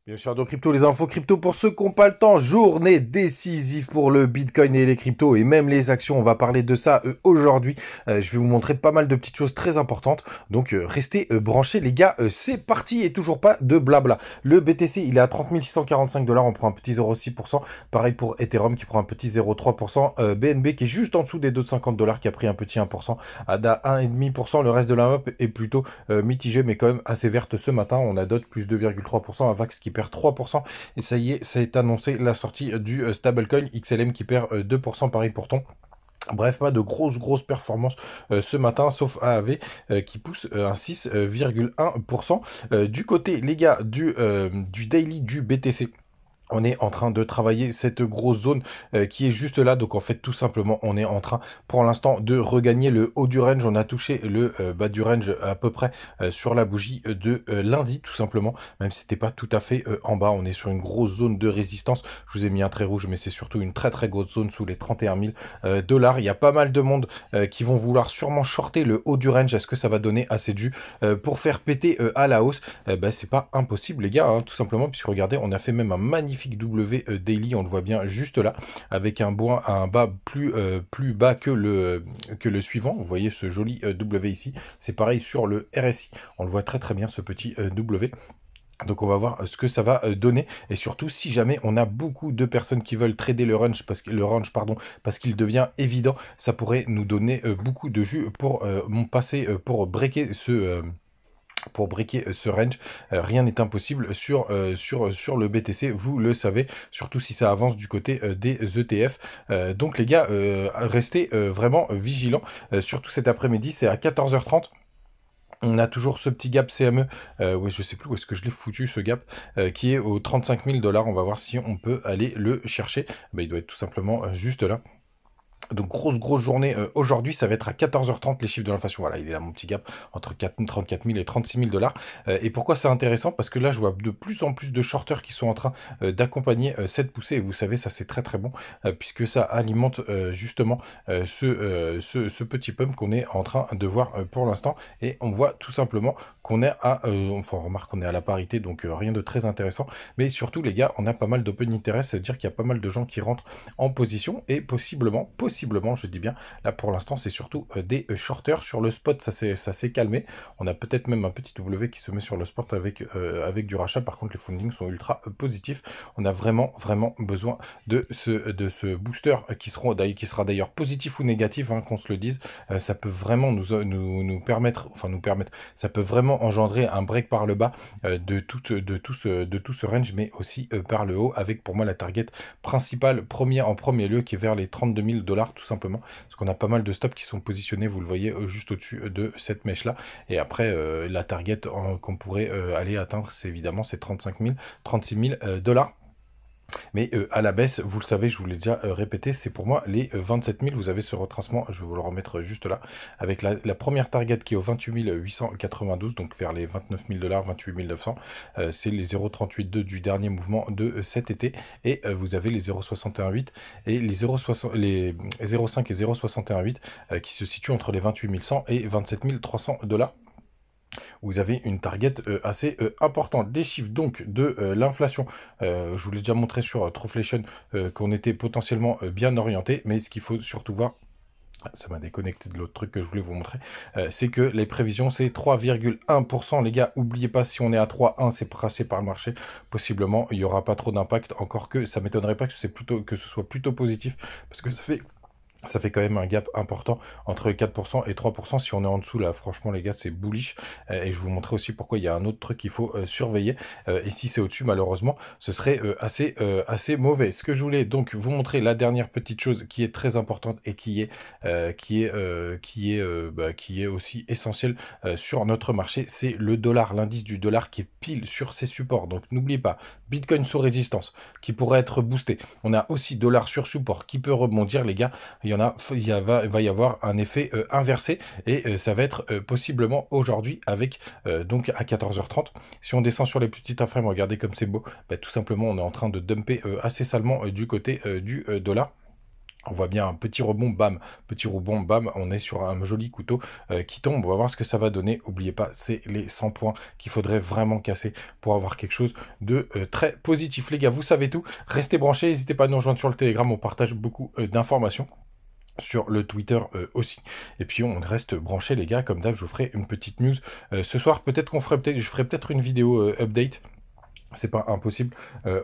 Bien sûr, donc crypto, les infos crypto pour ceux qui n'ont pas le temps. Journée décisive pour le Bitcoin et les cryptos et même les actions. On va parler de ça aujourd'hui. Je vais vous montrer pas mal de petites choses très importantes. Donc restez branchés les gars. C'est parti et toujours pas de blabla. Le BTC il est à 30 645 $. On prend un petit 0,6%. Pareil pour Ethereum qui prend un petit 0,3%. BNB qui est juste en dessous des 250 $, qui a pris un petit 1%. ADA 1,5%. Le reste de la map est plutôt mitigé mais quand même assez verte ce matin. On a d'autres plus 2,3%. Avax qui perd 3%. Et ça y est, ça est annoncé la sortie du stablecoin XLM qui perd 2%, pareil pour ton. Bref, pas de grosses performances ce matin, sauf AAV qui pousse un 6,1%. Du côté, les gars, du daily du BTC. On est en train de travailler cette grosse zone qui est juste là. Donc en fait tout simplement on est en train pour l'instant de regagner le haut du range. On a touché le bas du range à peu près sur la bougie de lundi tout simplement. Même si c'était pas tout à fait en bas. On est sur une grosse zone de résistance. Je vous ai mis un trait rouge mais c'est surtout une très grosse zone sous les 31 000 $. Il y a pas mal de monde qui vont vouloir sûrement shorter le haut du range. Est-ce que ça va donner assez de jus pour faire péter à la hausse? C'est pas impossible les gars hein, tout simplement puisque regardez on a fait même un magnifique W daily, on le voit bien juste là, avec un bas plus bas que le suivant. Vous voyez ce joli W ici. C'est pareil sur le RSI. On le voit très bien ce petit W. Donc on va voir ce que ça va donner et surtout si jamais on a beaucoup de personnes qui veulent trader le range pardon parce qu'il devient évident, ça pourrait nous donner beaucoup de jus pour passer pour breaker ce range. Rien n'est impossible sur le BTC, vous le savez, surtout si ça avance du côté des ETF. Donc les gars, restez vraiment vigilants, surtout cet après-midi, c'est à 14h30. On a toujours ce petit gap CME, ouais, je sais plus où est-ce que je l'ai foutu ce gap, qui est aux 35 000 $. On va voir si on peut aller le chercher. Il doit être tout simplement juste là. Donc grosse journée aujourd'hui, ça va être à 14h30 les chiffres de l'inflation. Voilà, il est là mon petit gap entre 34 000 et 36 000 $. Et pourquoi c'est intéressant? Parce que là, je vois de plus en plus de shorters qui sont en train d'accompagner cette poussée. Et vous savez, ça c'est très bon, puisque ça alimente justement ce petit pump qu'on est en train de voir pour l'instant. Et on voit tout simplement qu'on est enfin on remarque qu'on est à la parité, donc rien de très intéressant. Mais surtout les gars, on a pas mal d'open interest, c'est-à-dire qu'il y a pas mal de gens qui rentrent en position et possiblement, je dis bien, là pour l'instant c'est surtout des shorters. Sur le spot ça s'est calmé, on a peut-être même un petit W qui se met sur le spot avec du rachat. Par contre les fundings sont ultra positifs, on a vraiment besoin de ce booster qui sera d'ailleurs positif ou négatif, hein, qu'on se le dise. Ça peut vraiment nous permettre, ça peut vraiment engendrer un break par le bas de tout ce range, mais aussi par le haut, avec pour moi la target principale en premier lieu qui est vers les 32 000 $, tout simplement, parce qu'on a pas mal de stops qui sont positionnés, vous le voyez, juste au-dessus de cette mèche là. Et après la target qu'on pourrait aller atteindre, c'est évidemment ces 35 000 36 000 $. Mais à la baisse, vous le savez, je vous l'ai déjà répété, c'est pour moi les 27 000. Vous avez ce retracement, je vais vous le remettre juste là, avec la première target qui est au 28 892, donc vers les 29 000 $, 28 900. C'est les 0,382 du dernier mouvement de cet été. Et vous avez les 0,618 et les 0,5 et 0,618 qui se situent entre les 28 100 et 27 300 $. Vous avez une target assez importante. Des chiffres donc de l'inflation. Je vous l'ai déjà montré sur Troflation qu'on était potentiellement bien orienté, mais ce qu'il faut surtout voir, ça m'a déconnecté de l'autre truc que je voulais vous montrer, c'est que les prévisions c'est 3,1%. Les gars, oubliez pas, si on est à 3,1, c'est passé par le marché. Possiblement, il n'y aura pas trop d'impact, encore que ça m'étonnerait pas que ce soit plutôt positif, parce que ça fait quand même un gap important entre 4% et 3%. Si on est en dessous, là, franchement, les gars, c'est bullish. Et je vais vous montrer aussi pourquoi il y a un autre truc qu'il faut surveiller. Et si c'est au-dessus, malheureusement, ce serait assez mauvais. Ce que je voulais donc vous montrer, la dernière petite chose qui est très importante et qui est aussi essentielle sur notre marché, c'est le dollar, l'indice du dollar qui est pile sur ses supports. Donc n'oubliez pas, Bitcoin sous résistance qui pourrait être boosté. On a aussi dollar sur support qui peut rebondir, les gars. Va y avoir un effet inversé et ça va être possiblement aujourd'hui avec donc à 14h30. Si on descend sur les petites inframes, regardez comme c'est beau, tout simplement on est en train de dumper assez salement du côté du dollar. On voit bien un petit rebond, bam, on est sur un joli couteau qui tombe. On va voir ce que ça va donner. N'oubliez pas, c'est les 100 points qu'il faudrait vraiment casser pour avoir quelque chose de très positif. Les gars, vous savez tout. Restez branchés, n'hésitez pas à nous rejoindre sur le Telegram, on partage beaucoup d'informations. Sur le Twitter aussi. Et puis on reste branchés les gars, comme d'hab, je vous ferai une petite news ce soir. Peut-être qu'on ferait je ferai peut-être une vidéo update. C'est pas impossible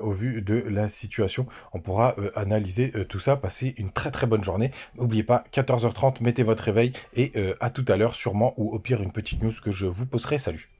au vu de la situation. On pourra analyser tout ça, passer une très très bonne journée. N'oubliez pas, 14h30, mettez votre réveil et à tout à l'heure sûrement, ou au pire une petite news que je vous posterai. Salut!